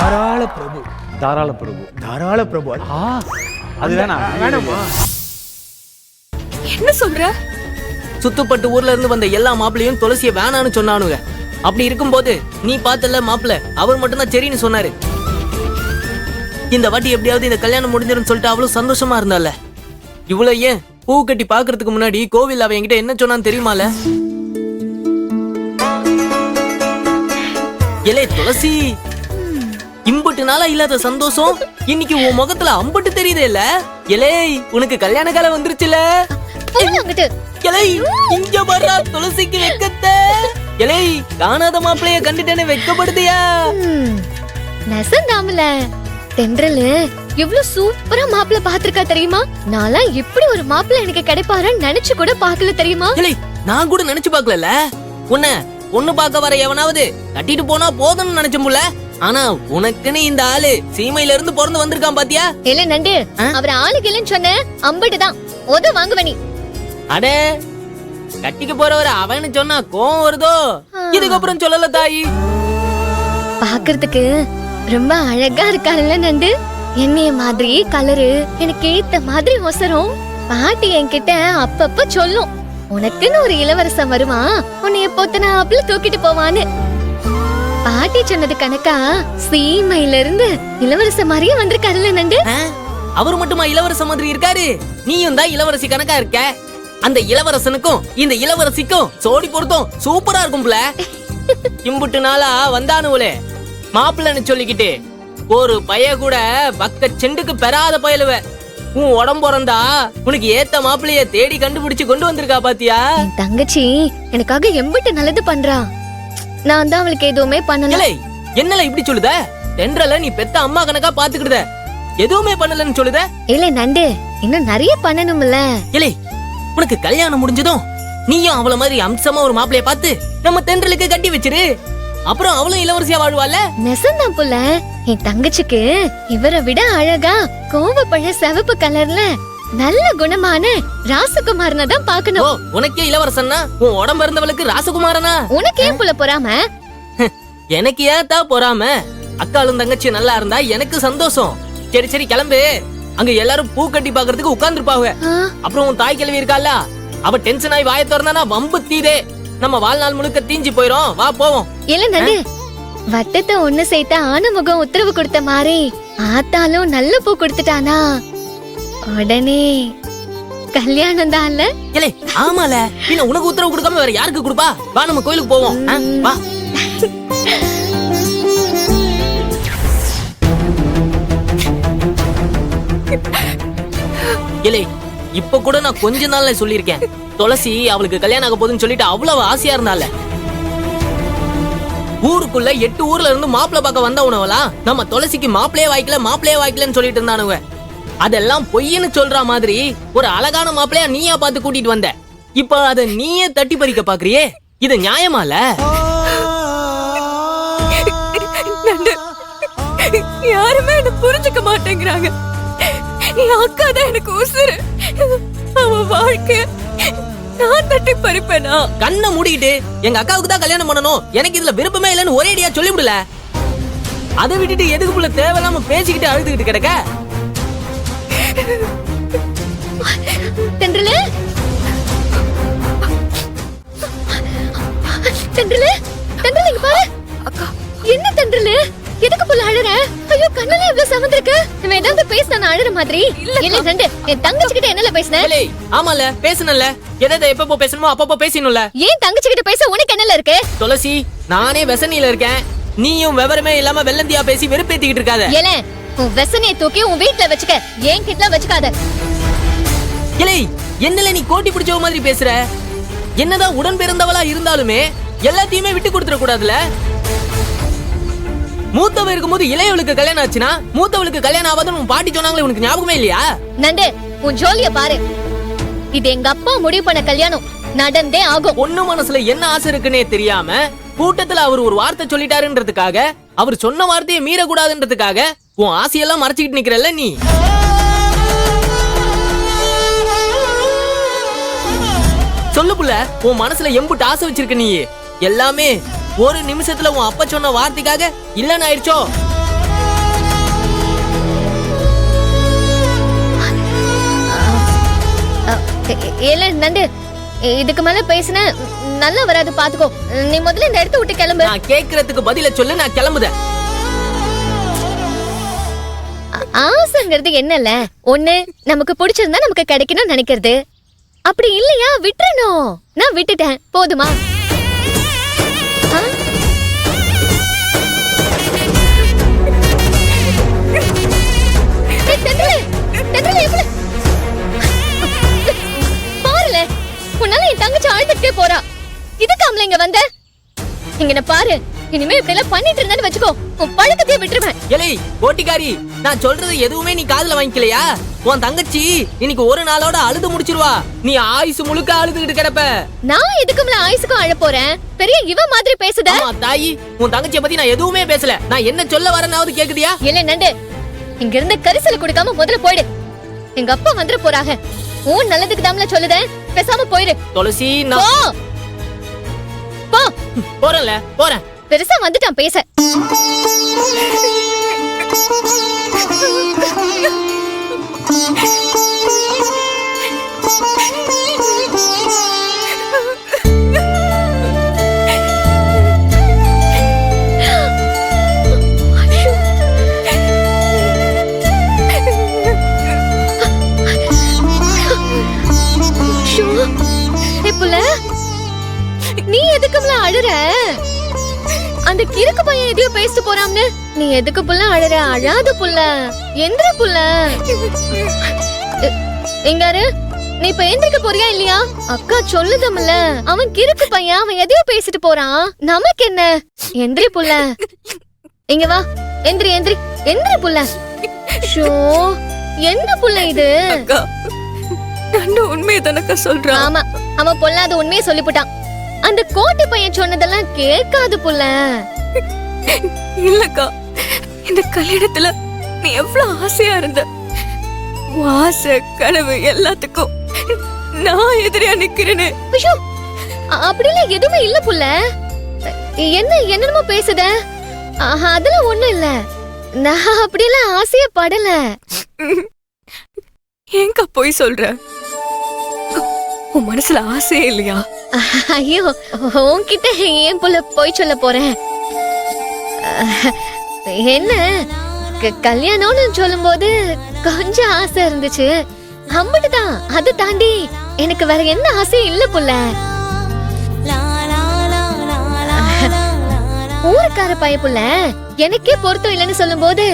தாராள பிரபு. தாராள பிரபு. தாராள பிரபு. அது வேணாமா? என்ன சொல்ற? சுத்துப்பட்டு ஊர்ல இருந்து வந்த எல்லா மாப்பிளையும் துளசிய வேணான்னு சொன்னானுங்க. அப்படி இருக்கும்போது நீ பார்த்தல மாப்பிள்ள, அவர் மட்டும் தான் சரின்னு சொன்னாரு. இந்த வாட்டி எப்படியாவது இந்த கல்யாணம் முடிஞ்சிருன்னு சொல்லிட்டு அவ்வளவு சந்தோஷமா இருந்தால. இவ்வளவு ஏன் பூ கட்டி பாக்குறதுக்கு முன்னாடி கோவில் அவ என்கிட்ட என்ன சொன்னான்னு தெரியுமால? எலே துளசி, இம்புட்டு நாளா இல்லாத சந்தோஷம் இன்னைக்கு உன் முகத்துல அம்புட்டு தெரியுதே இல்ல? எலே, உனக்கு கல்யாண காலம் வந்துருச்சுல. எலை, இங்க வர்றா துளசிக்கு வெக்கத்த. எலை, காணாத மாப்பிளைய கண்டுட்டேன்னு வெக்கப்படுதியா? நெசந்தாமல தென்றலு எவ்வளவு சூப்பரா மாப்பிள்ள பாத்திருக்கா தெரியுமா? நான்லாம் இப்படி ஒரு மாப்பிள்ள எனக்கு கிடைப்பாருன்னு நினைச்சு கூட பாக்கல தெரியுமா? எலை, நான் கூட நினைச்சு பாக்கல. பொண்ணு பார்க்க வர எவனாவது கட்டிட்டு போனா போதும்னு நினைச்சோம்ல. ஆனா உனக்குன்னு இந்த ஆளு சீமையில இருந்து பிறந்து வந்திருக்கான் பாத்தியா? இல்ல நண்டு, அவர் ஆளுக்கு இல்லன்னு சொன்ன அம்பட்டுதான் உத வாங்குவனி. அட, கட்டிக்க போறவர அவன்னு சொன்னா கோவம் வருதோ? இதுக்கப்புறம் சொல்லல தாயி. பாக்குறதுக்கு ரொம்ப அழகா இருக்காருல்ல நண்டு. என்னைய மாதிரி கலரு, எனக்கு ஏத்த மாதிரி ஒசரம். பாட்டி என்கிட்ட அப்பப்ப சொல்லும், உனக்குன்னு ஒரு இளவரசன் வருவான், உன்னைய பொத்தனாப்புல தூக்கிட்டு போவான்னு. பாட்டி சொன்னது கணக்கா சீமையில இருந்து இளவரச மாதிரியே வந்திருக்காருல்ல நண்டு. அவரு மட்டுமா இளவரச மாதிரி இருக்காரு? நீயும் தான் இளவரசி கணக்கா இருக்க. அந்த இளவரசனுக்கும் இந்த இளவரசிக்கும் சோடி பொருத்தம் சூப்பரா இருக்கும்ல. இம்புட்டு நாளா வந்தானுவலே மாப்பிள்ளன்னு சொல்லிக்கிட்டு ஒரு பைய கூட பக்க செண்டுக்கு பெறாத பயலுவ. உன் உடம்பு பிறந்தா உனக்கு ஏத்த மாப்பிள்ளைய தேடி கண்டுபிடிச்சு கொண்டு வந்திருக்கா பாத்தியா? என் தங்கச்சி எனக்காக எம்பிட்டு நல்லது பண்றா. நான் தான் அவளுக்கு எதுவுமே பண்ணல. என்னல இப்படி சொல்லுத? தென்றல நீ பெத்த அம்மா கணக்கா பாத்துக்கிடுத, எதுவுமே பண்ணலன்னு சொல்லுத? இல்ல நண்டு, இன்னும் நிறைய பண்ணணும்ல. இல்லை, உனக்கு கல்யாணம் முடிஞ்சதும் நீயும் அவள மாதிரி அம்சமா ஒரு மாப்பிளைய பார்த்து நம்ம தென்றலுக்கு கட்டி வச்சிரு. அப்புறம் அவளும் இளவரசியா வாழ்வாள்ல. நெசந்தான் புள்ள, என் தங்கச்சிக்கு இவரை விட அழகா கோவப்பழ சிவப்பு கலர்ல நல்ல குணமான ராசகுமாரனை தான் பாக்கணும். உனக்கே இளவரசன்னா உன் உடம்பு இருந்தவளுக்கு ராசகுமாரனா? உனக்கே புள்ள பொறாம? எனக்கு ஏத்தா பொறாம? அக்காலும் தங்கச்சி நல்லா இருந்தா எனக்கு சந்தோஷம். சரி சரி கிளம்பு. அங்க எல்லாரும் பூ கட்டி பாக்குறதுக்கு உட்கார்ந்துருப்பாங்க. அப்புறம் உன் தாய் கிழவி இருக்கால, அவ டென்ஷன் ஆகி வாய திறந்தானா வம்பு தீதே. நம்ம வாழ்நாள் முழுக்க தீஞ்சு போயிரும். வா போவோம். இல்ல நண்டு, வட்டத்தை ஒண்ணு சேர்த்த ஆனமுகம் உத்தரவு கொடுத்த மாதிரி ஆத்தாலும் நல்ல பூ கொடுத்துட்டானா உடனே கல்யாணம் தான் இல்ல? இல்லை, ஆமால. பின்ன உனக்கு உத்தரவு கொடுக்காம வேற யாருக்கு கொடுப்பா? வா நம்ம கோயிலுக்கு போவோம். வா. இல்லை, இப்ப கூட நான் கொஞ்ச நாள்ல சொல்லிருக்கேன், துளசி அவளுக்கு கல்யாணம் ஆக போதுன்னு சொல்லிட்டு அவ்வளவு ஆசையா இருந்தால. ஊருக்குள்ள 8 ஊர்ல இருந்து மாப்பிள்ள பார்க்க வந்தவனவளா நம்ம துளசிக்கு மாப்பிளையே வாய்க்கலன்னு சொல்லிட்டு இருந்தானுங்க. அதெல்லாம் பொய்ன்னு சொல்ற மாதிரி ஒரு அழகான மாப்பிளையா நீயா பார்த்து கூட்டிட்டு வந்த. இப்ப அத நீயே தட்டி பறிக்க பாக்குறியே, இது நியாயமால? யாருமே என்ன புரிஞ்சுக்க மாட்டேங்கிறாங்க. என் அக்கா தான் எனக்கு உசுரு. அவ வாழ்க்கை நான் தட்டி பறிப்பேனா? கண்ணை மூடிட்டு எங்க அக்காவுக்கு தான் கல்யாணம் பண்ணணும், எனக்கு இதுல விருப்பமே இல்லைன்னு ஒரேடியா சொல்லிவிடல. அதை விட்டுட்டு எதுக்கு புள்ள தேவையில்லாம பேசிக்கிட்டு அழுதுகிட்டு கிடக்க? தென்றலு, தென்றலு, தென்றலு இங்க பாரு. அக்கா, என்ன தென்றலு, எதுக்கு புள்ள அழற? ஐயோ, கண்ணெல்லாம் இவ்ளோ சவந்திருக்கு. இவன் ஏதாவது பேசினா அழற மாதிரி. இல்ல நண்டு, என் தங்கச்சி கிட்ட என்னல பேசின? ஆமால, பேசணும்ல. எதை எப்பப்போ பேசணுமோ அப்பப்போ பேசணும்ல. ஏன் தங்கச்சி கிட்ட பேச உனக்கு என்னல இருக்கு? துளசி, நானே வெசனில இருக்கேன், நீயும் விவரமே இல்லாம வெள்ளந்தியா பேசி வெறுப்பேத்திக்கிட்டு இருக்காத. ஏல, உன் வெசனியை தூக்கி உன் வீட்டுல வச்சுக்க, ஏன் கிட்ட வச்சுக்காத. இல்லை, என்னல நீ கோட்டி பிடிச்சவ மாதிரி பேசுற? என்னதான் உடன் பிறந்தவளா இருந்தாலுமே எல்லாத்தையுமே விட்டு கொடுத்துட கூடாதுல. மூத்தவ இருக்கும்போது இளையவளுக்கு கல்யாணம் ஆச்சுன்னா மூத்தவளுக்கு கல்யாணம் ஆகாதுன்னு உன் பாட்டி சொன்னாங்களே, உனக்கு ஞாபகமே இல்லையா? நண்டு, உன் ஜோலிய பாரு. இது எங்க அப்பா முடிவு பண்ண கல்யாணம், நடந்தே ஆகும். பொண்ணு மனசுல என்ன ஆசை இருக்குன்னே தெரியாம கூட்டத்துல அவர் ஒரு வார்த்தை சொல்லிட்டாருன்றதுக்காக, அவர் சொன்ன வார்த்தையை மீறக்கூடாதுன்றதுக்காக உன் ஆசையெல்லாம் மறைச்சிக்கிட்டு நிக்கிறல்ல நீ. சொல்லு புள்ள, உன் மனசுல எம்புட்டு ஆசை வச்சிருக்க நீ? எல்லாமே ஒரு நிமிஷத்துல உன் அப்பா சொன்ன வார்த்தைக்காக இல்லன்னு ஆயிடுச்சோ? ஏல நண்டு, இதுக்கு மேல பேசின நல்லா வராது, பாத்துக்கோ. நீ முதல்ல இந்த இடத்த விட்டு கிளம்பு. நான் கேக்குறதுக்கு பதில சொல்லு, நான் கிளம்புதேன். ஆசைங்கிறது என்னல்ல, ஒண்ணு நமக்கு பிடிச்சிருந்தா நமக்கு கிடைக்கணும்னு நினைக்கிறது, அப்படி இல்லையா விட்டுறணும். நான் விட்டுட்டேன், போதுமா? ஆ? ஏய், தென்றலே, தென்றலே, எப்படி? பாருல, உன்னால என் தங்கச்சி அழுதுட்டே போறா. இதுக்கு அவளை இங்க வந்த? இங்க பாரு, இனிமே இப்படி எல்லாம் பண்ணிட்டு இருந்தான்னு வச்சுக்கோ, உன் பழக்கத்தையே விட்டுருவேன். எலை போட்டிக்காரி, நான் சொல்றது எதுவுமே நீ காதுல வாங்கிக்கலையா? உன் தங்கச்சி இன்னைக்கு ஒரு நாளோட அழுது முடிச்சிருவா. நீ ஆயுசு முழுக்க அழுதுகிட்டு கிடப்ப. நான் எதுக்கும்ல ஆயுசுக்கும் அழ போறேன்? பெரிய இவ மாதிரி பேசுத. ஆமா தாயி, உன் தங்கச்சியை பத்தி நான் எதுவுமே பேசல. நான் என்ன சொல்ல வரேனாவது கேக்குதியா? இல்ல நண்டு, இங்க இருந்து கரிசல் கொடுக்காம முதல்ல போயிடு. எங்க அப்பா வந்துட போறாங்க. உன் நல்லதுக்கு தாம்ல சொல்லுதேன், பேசாம போயிடு. துளசி, போ போ. போறேன்ல, போறேன். பெருசா வந்துட்டான் பேச. நீ எதுக்கும்ல அழுற? அந்த கிறுக்கு பையன் எதையோ பேசிட்டு போறாம்னு நீ எதுக்கு புள்ள அழற? அழாத புள்ள, எந்திர புள்ள. எங்காரு, நீ இப்ப எந்திரிக்க போறியா இல்லையா? அக்கா சொல்லுதம்ல, அவன் கிறுக்கு பையன், அவன் எதையோ பேசிட்டு போறான், நமக்கு என்ன? எந்திரி புள்ள, இங்க வா. எந்திரி எந்திரி எந்திரி புள்ள. ஷோ, என்ன புள்ள இது? உண்மையை தானக்கா சொல்றான். ஆமா, அவன் பொல்லாத உண்மையை சொல்லிவிட்டான். அந்த கோட்டை பையன் சொன்னதெல்லாம் கேட்காது புள்ள. இல்லக்கா, இந்த கல்யாணத்துல நீ எவ்வளவு ஆசையா இருந்த. ஆசை கனவு எல்லாத்துக்கும் நான் எதிரியா நிக்கிறேன்னு. ஐயோ, அப்படிலாம் எதுவுமே இல்ல புள்ள. என்னமோ பேசுத. அதெல்லாம் ஒண்ணும் இல்ல. நான் அப்படியெல்லாம் ஆசைய படல. ஏங்கா போய் சொல்ற? உன் மனசுல ஆசையே இல்லையா? ஐயோ, உன்கிட்ட ஏன் புள்ள போய் சொல்ல போறேன்? என்ன, கல்யாணம்னு சொல்லும் போது கொஞ்சம் ஆசை இருந்துச்சு, அம்பட்டுதான். அதை தாண்டி எனக்கு வேற என்ன ஆசையும் இல்ல புள்ள. ஊருக்கார பைய புள்ள எனக்கே பொருத்தம் இல்லைன்னு சொல்லும் போது